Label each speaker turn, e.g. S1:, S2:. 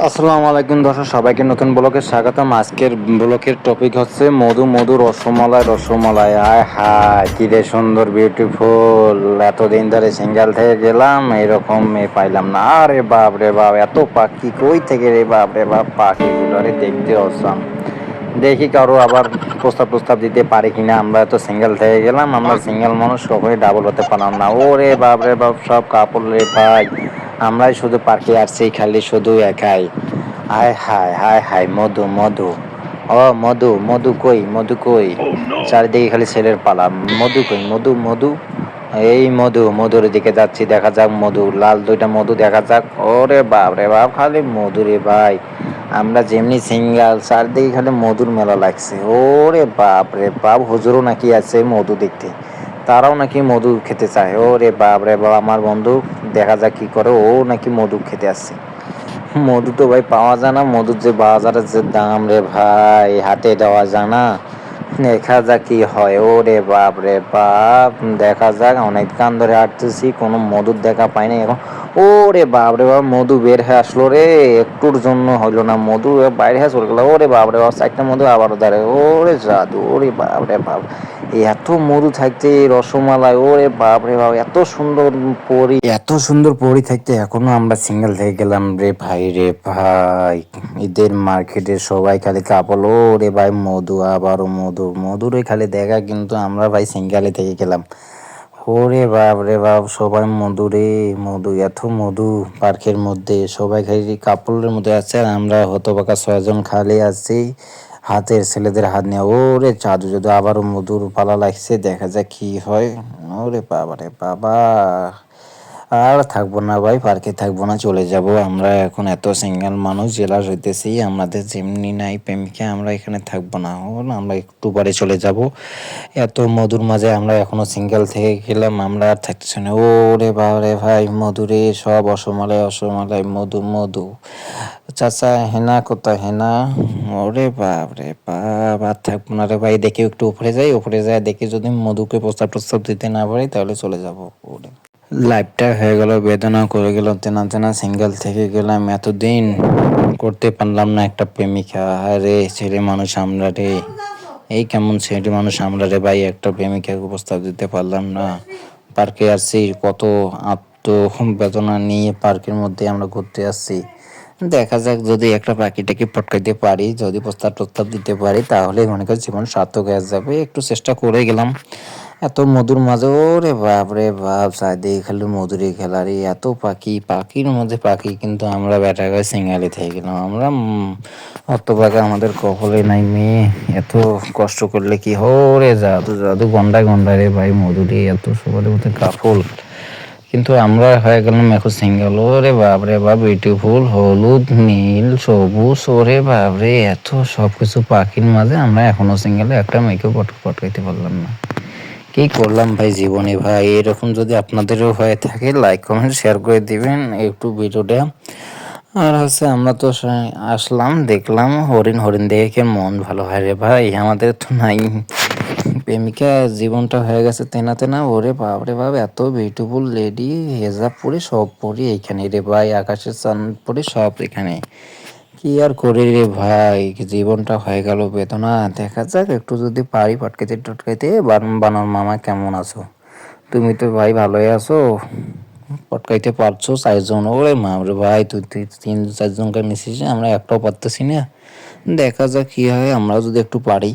S1: আসসালামু আলাইকুম দর্শক, সবাইকে নতুন ব্লকে স্বাগতম। আজকের ব্লকের টপিক হচ্ছে মধু মধু রসমালাই রসমালাই। আয় হায় কি রে সুন্দর বিউটিফুল। এতদিন ধরে সিঙ্গেল থেকে গেলাম, এরকম মেয়ে পাইলাম না। আরে বাপ রে বাপ, এত পাখি কই থেকে রে বাপ রে বাপ, পাখিগুলোরে দেখতে অসাম। দেখি কারো আবার প্রস্তাব প্রস্তাব দিতে পারি কিনা। আমরা তো সিঙ্গেল থেকে গেলাম, আমরা সিঙ্গেল মানুষ কখনোই ডাবল হতে পারলাম না। ওরে বাপ রে বাপ, সব কাপড় রে ভাই। আমরাই শুধু পার্কে আসছি, খালি শুধু একাই। হায় হায় হায় হায়, মধু মধু। ও মধু মধু কই, মধু কই। চারিদিকে খালি ছেলের পালা। মধু কই, মধু মধু। এই মধু, মধুর দিকে যাচ্ছি, দেখা যাক মধু, লাল দুইটা মধু দেখা যাক। ওরে বাপ রে বাপ, খালি মধু রে ভাই। আমরা যেমনি সিঙ্গাল, চারদিকে খালি মধুর মেলা লাগছে। ওরে বাপ রে বাপ, হুজুরও নাকি আছে মধু দেখতে, তারাও নাকি মধু খেতে চায়। ওরে বাপ রে বাপ, আমার বন্ধু দেখা যাক কি করে, ও নাকি মধু খেতে আসছে। মধু তো ভাই পাওয়া যায় না, মধুর যে বাজারের যে দাম রে ভাই, হাতে দেওয়া যায় না। দেখা যাক কি হয়। ওরে বাপ রে বাপ, দেখা যাক। অনেক গান ধরে হাঁটতেছি, কোনো মধুর দেখা পাইনি এখন। ওরে বাপ রে বাপ, মধু বের হয়ে আসলো রে। একটুর জন্য হইলো না, মধু বাইরে হয়ে চলে গেল। ওরে বাপ রে বাপ, চারটা মধু আবারও দাঁড়ায়। ওরে জাদু, ওরে বাপ রে বাপ। এত মধু থাকতে রসমালাই, ওরে বাপ রে বাপ, এত সুন্দর পরি, এত সুন্দর পরি থাকতে এখনো আমরা সিঙ্গেল থেকে গেলাম রে ভাই রে ভাই। ঈদের মার্কেটে সবাই খালি কাপড়। ও রে ভাই মধু, আবারও মধু, মধুরে খালি দেখা, কিন্তু আমরা ভাই সিঙ্গেলে থেকে গেলাম। ওরে বাপ রে বাপ, সবাই মধু রে মধু, এত মধু পার্কের মধ্যে। সবাই খালি কাপড়ের মধ্যে আছে, আর আমরা হতবাকা ছয়জন খালি আছি হাতের ছেলেদের হাত নিয়ে। ওরে চাদু যদি আবারও মধুর পালা লাগছে, দেখা যাক কি হয়। ওরে বাবা রে বাবা, আর থাকবো না ভাই, পার্কে থাকবো না, চলে যাব আমরা এখন। এত সিঙ্গেল মানুষ জেলা হইতেছি, আমাদের যেমনি নাই প্রেমিকা, আমরা এখানে থাকবো না। আমরা একটু পরে চলে যাব। এত মধুর মাঝে আমরা এখনো সিঙ্গেল থেকে গেলাম, আমরা আর থাকতেছি না। ও রে বাবা রে ভাই, মধুরে সব অসমালাই অসমালাই, মধু মধু। চাচা হেনা কোথায়, হেনা? ওরে বাপ রে বাপ, আর থাকবো না রে ভাই। দেখি একটু উপরে যাই, উপরে যাই দেখি যদি মধুকে প্রস্তাব প্রস্তাব দিতে না পারি তাহলে চলে যাব। ওরে লাইফটা হয়ে গেল বেদনা, করে গেল তেনা তেনা। সিঙ্গেল থেকে গেলাম এতদিন, করতে পারলাম না একটা প্রেমিকা। আরে ছেলে মানুষ আমরা রে, এই কেমন ছেলে মানুষ আমরা রে ভাই, একটা প্রেমিকাকে প্রস্তাব দিতে পারলাম না। পার্কে আসছি, কত আত্ম বেদনা নিয়ে পার্কের মধ্যে আমরা ঘুরতে আসছি। দেখা যাক, যদি একটা পাখিটাকে পটকাইতে পারি, যদি প্রস্তাব প্রস্তাব দিতে পারি, তাহলে মনে করি জীবন সার্থক হয়ে যাবে। একটু চেষ্টা করে গেলাম এত মধুর মাঝে। ওরে বাপ রে বাপ, চারিদিকে খালি মধুরই খেলারি, এত পাখি, পাখির মধ্যে পাখি, কিন্তু আমরা বেটা করে সিঙ্গালি থেকে গেলাম। আমরা অত পাখি আমাদের কপালে নাই মেয়ে। এত কষ্ট করলে কি হরে, জাদু জাদু, গন্ডায় গন্ডায় রে ভাই, মধুরে এত সবার মধ্যে কাফল, কিন্তু আমরা হয়ে গেলাম এখন সিঙ্গেল। ওরে বাপ রে বাপ, বিউটিফুল, হলুদ নীল সবুজ, ওরে বাপ রে, এত সবকিছু পাখির মাঝে আমরা এখনো সিঙ্গেল, একটা মেয়েকেও পটকাইতে পারলাম না। কি করলাম ভাই জীবনে ভাই। এরকম যদি আপনাদেরও হয়ে থাকে, লাইক কমেন্ট শেয়ার করে দিবেন একটু ভিডিওটা। আর হচ্ছে আমরা তো আসলাম, দেখলাম হরিণ, হরিণ দেখে মন ভালো হয় রে ভাই। আমাদের তো নাই প্রেমিকা, জীবনটা হয়ে গেছে তেনা তেনা। ওরে বাপ রে বাপ, এত বিউটিফুল লেডি, হেজাব পরে সব পরে এইখানে রে ভাই, আকাশের চাঁদ পরে সব এখানে। কি আর করি রে ভাই, জীবনটা হয়ে গেল বেদনা। দেখা যাক, একটু যদি পারি পটকাইতে টটকাইতে। বানর মামা কেমন আছো? তুমি তো ভাই ভালোই আছো, পটকাইতে পারছো চারজন। ওরে মামরে ভাই, তুই তুই তিন চারজনকে নিছিস, আমরা একটাও পারতেছি না। দেখা যাক কি হয়, আমরা যদি একটু পারি।